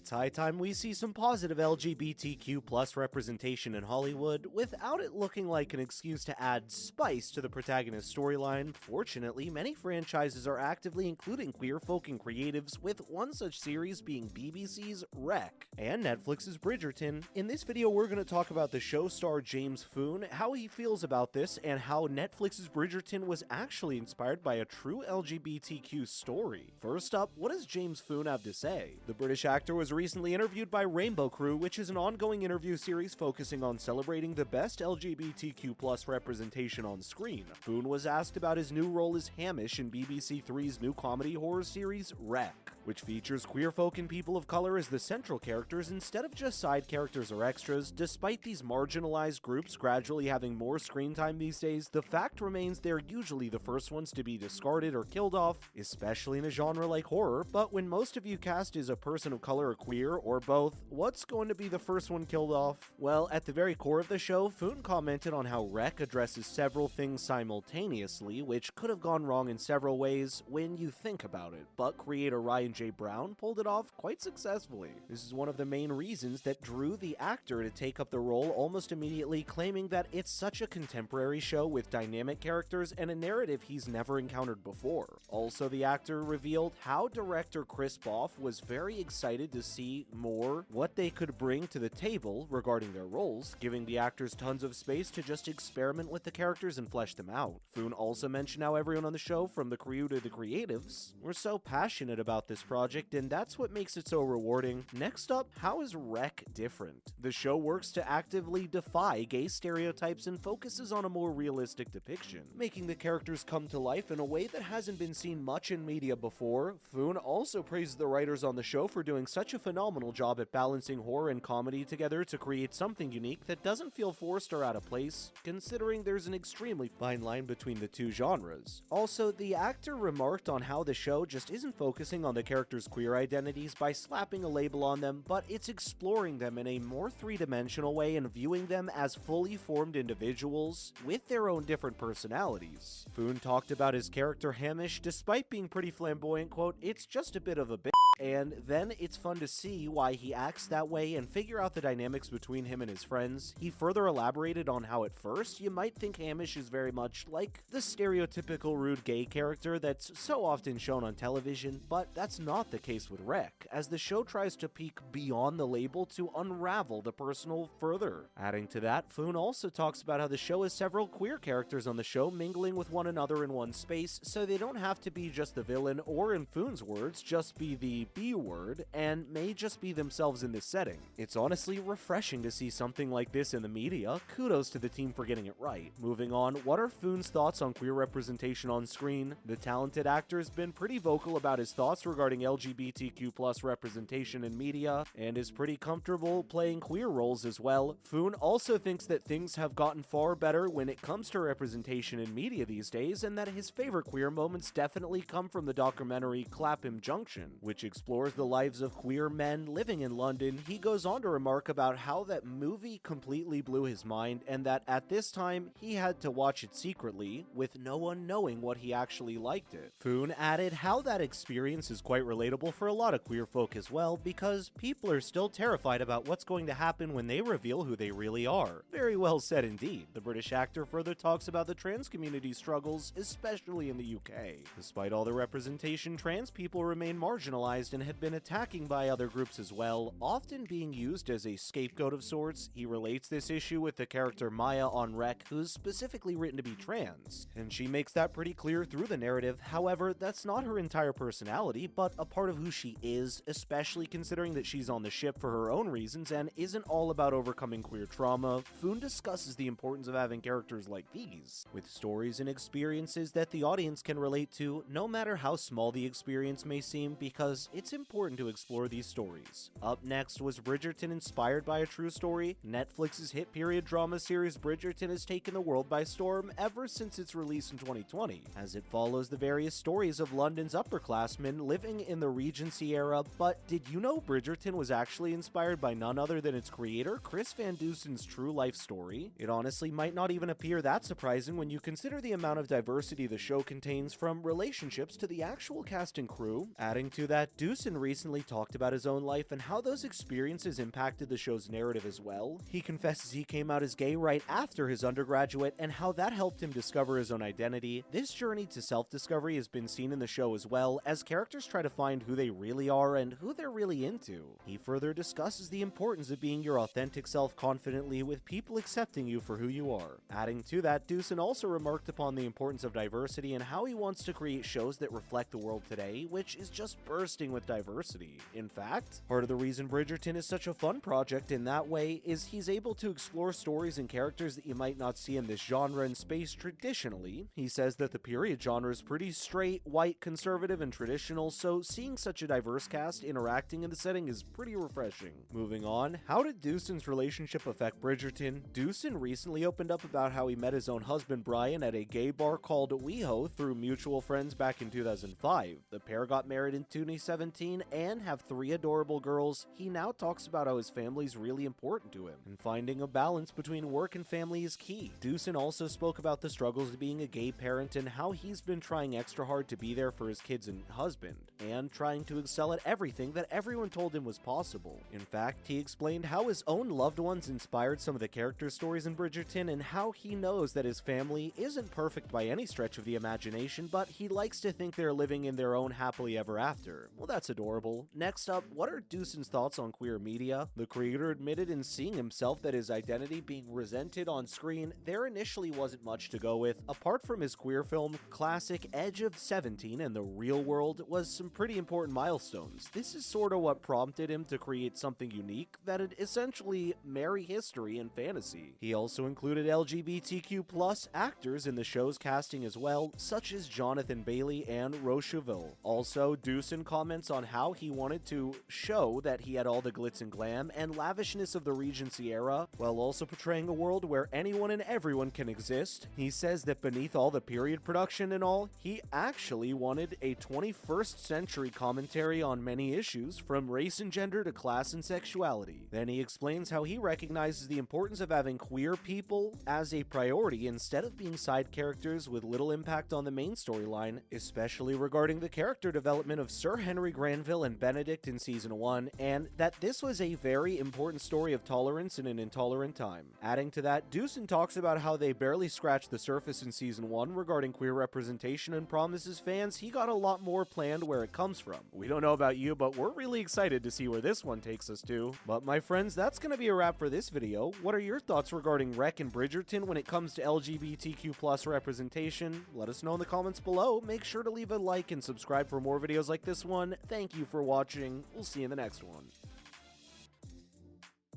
It's high time we see some positive LGBTQ plus representation in Hollywood without it looking like an excuse to add spice to the protagonist's storyline. Fortunately, many franchises are actively including queer folk and creatives, with one such series being BBC's Rec and Netflix's Bridgerton. In this video, we're going to talk about the show star James Phoon, how he feels about this, and how Netflix's Bridgerton was actually inspired by a true LGBTQ story. First up, what does James Phoon have to say? The British actor was recently interviewed by Rainbow Crew, which is an ongoing interview series focusing on celebrating the best LGBTQ+ representation on screen. Phoon was asked about his new role as Hamish in BBC Three's new comedy horror series, Rec, which features queer folk and people of color as the central characters instead of just side characters or extras. Despite these marginalized groups gradually having more screen time these days, the fact remains they're usually the first ones to be discarded or killed off, especially in a genre like horror. But when most of you cast as a person of color or queer, or both, what's going to be the first one killed off? Well, at the very core of the show, Phoon commented on how Rec addresses several things simultaneously, which could have gone wrong in several ways when you think about it, but creator Ryan J. Brown pulled it off quite successfully. This is one of the main reasons that drew the actor to take up the role almost immediately, claiming that it's such a contemporary show with dynamic characters and a narrative he's never encountered before. Also, the actor revealed how director Chris Boff was very excited to see more what they could bring to the table regarding their roles, giving the actors tons of space to just experiment with the characters and flesh them out. Phoon also mentioned how everyone on the show, from the crew to the creatives, were so passionate about this project, and that's what makes it so rewarding. Next up, how is Rec different? The show works to actively defy gay stereotypes and focuses on a more realistic depiction, making the characters come to life in a way that hasn't been seen much in media before. Phoon also praised the writers on the show for doing such a phenomenal job at balancing horror and comedy together to create something unique that doesn't feel forced or out of place, considering there's an extremely fine line between the two genres. Also, the actor remarked on how the show just isn't focusing on the characters' queer identities by slapping a label on them, but it's exploring them in a more three-dimensional way and viewing them as fully formed individuals with their own different personalities. Phoon talked about his character Hamish. Despite being pretty flamboyant, quote, "It's just a bit of a bitch, and then it's fun to see why he acts that way and figure out the dynamics between him and his friends." He further elaborated on how at first you might think Hamish is very much like the stereotypical rude gay character that's so often shown on television, but that's not the case with Rec, as the show tries to peek beyond the label to unravel the personal further. Adding to that, Phoon also talks about how the show has several queer characters on the show mingling with one another in one space, so they don't have to be just the villain, or in Phoon's words, just be the B word, and may just be themselves in this setting. It's honestly refreshing to see something like this in the media. Kudos to the team for getting it right. Moving on, what are Phoon's thoughts on queer representation on screen? The talented actor has been pretty vocal about his thoughts regarding LGBTQ+ representation in media, and is pretty comfortable playing queer roles as well. Phoon also thinks that things have gotten far better when it comes to representation in media these days, and that his favorite queer moments definitely come from the documentary Clapham Junction, which explores the lives of queer men living in London. He goes on to remark about how that movie completely blew his mind, and that at this time he had to watch it secretly, with no one knowing what he actually liked it. Phoon added how that experience is quite relatable for a lot of queer folk as well, because people are still terrified about what's going to happen when they reveal who they really are. Very well said indeed. The British actor further talks about the trans community's struggles, especially in the UK. Despite all the representation, trans people remain marginalized and had been attacking by other groups as well, often being used as a scapegoat of sorts. He relates this issue with the character Maya on Rec, who's specifically written to be trans, and she makes that pretty clear through the narrative. However, that's not her entire personality, but a part of who she is, especially considering that she's on the ship for her own reasons and isn't all about overcoming queer trauma. Phoon discusses the importance of having characters like these, with stories and experiences that the audience can relate to, no matter how small the experience may seem, because it's important to explore these stories. Up next was Bridgerton inspired by a true story. Netflix's hit period drama series Bridgerton has taken the world by storm ever since its release in 2020, as it follows the various stories of London's upperclassmen living in the Regency era. But did you know Bridgerton was actually inspired by none other than its creator, Chris Van Deusen's true life story? It honestly might not even appear that surprising when you consider the amount of diversity the show contains, from relationships to the actual cast and crew. Adding to that, Doosan recently talked about his own life and how those experiences impacted the show's narrative as well. He confesses he came out as gay right after his undergraduate and how that helped him discover his own identity. This journey to self-discovery has been seen in the show as well, as characters try to find who they really are and who they're really into. He further discusses the importance of being your authentic self confidently with people accepting you for who you are. Adding to that, Doosan also remarked upon the importance of diversity and how he wants to create shows that reflect the world today, which is just bursting with diversity. In fact, part of the reason Bridgerton is such a fun project in that way is he's able to explore stories and characters that you might not see in this genre and space traditionally. He says that the period genre is pretty straight, white, conservative, and traditional, so seeing such a diverse cast interacting in the setting is pretty refreshing. Moving on, how did Doosan's relationship affect Bridgerton? Doosan recently opened up about how he met his own husband Brian at a gay bar called WeHo through mutual friends back in 2005. The pair got married in 2017 and have 3 adorable girls. He now talks about how his family's really important to him, and finding a balance between work and family is key. Doosan also spoke about the struggles of being a gay parent and how he's been trying extra hard to be there for his kids and husband, and trying to excel at everything that everyone told him was possible. In fact, he explained how his own loved ones inspired some of the character stories in Bridgerton and how he knows that his family isn't perfect by any stretch of the imagination, but he likes to think they're living in their own happily ever after. Well, that's adorable. Next up, what are Doosan's thoughts on queer media? The creator admitted in seeing himself that his identity being resented on screen, there initially wasn't much to go with. Apart from his queer film, classic Edge of 17 and The Real World was some pretty important milestones. This is sort of what prompted him to create something unique that'd essentially marry history and fantasy. He also included LGBTQ plus actors in the show's casting as well, such as Jonathan Bailey and Rocheville. Also, Doosan comments on how he wanted to show that he had all the glitz and glam and lavishness of the Regency era, while also portraying a world where anyone and everyone can exist. He says that beneath all the period production and all, he actually wanted a 21st century commentary on many issues, from race and gender to class and sexuality. Then he explains how he recognizes the importance of having queer people as a priority instead of being side characters with little impact on the main storyline, especially regarding the character development of Sir Henry Granville and Benedict in Season 1, and that this was a very important story of tolerance in an intolerant time. Adding to that, Doosan talks about how they barely scratched the surface in Season 1 regarding queer representation and promises fans he got a lot more planned where it comes from. We don't know about you, but we're really excited to see where this one takes us to. But my friends, that's gonna be a wrap for this video. What are your thoughts regarding Rec and Bridgerton when it comes to LGBTQ plus representation? Let us know in the comments below. Make sure to leave a like and subscribe for more videos like this one. Thank you for watching. We'll see you in the next one.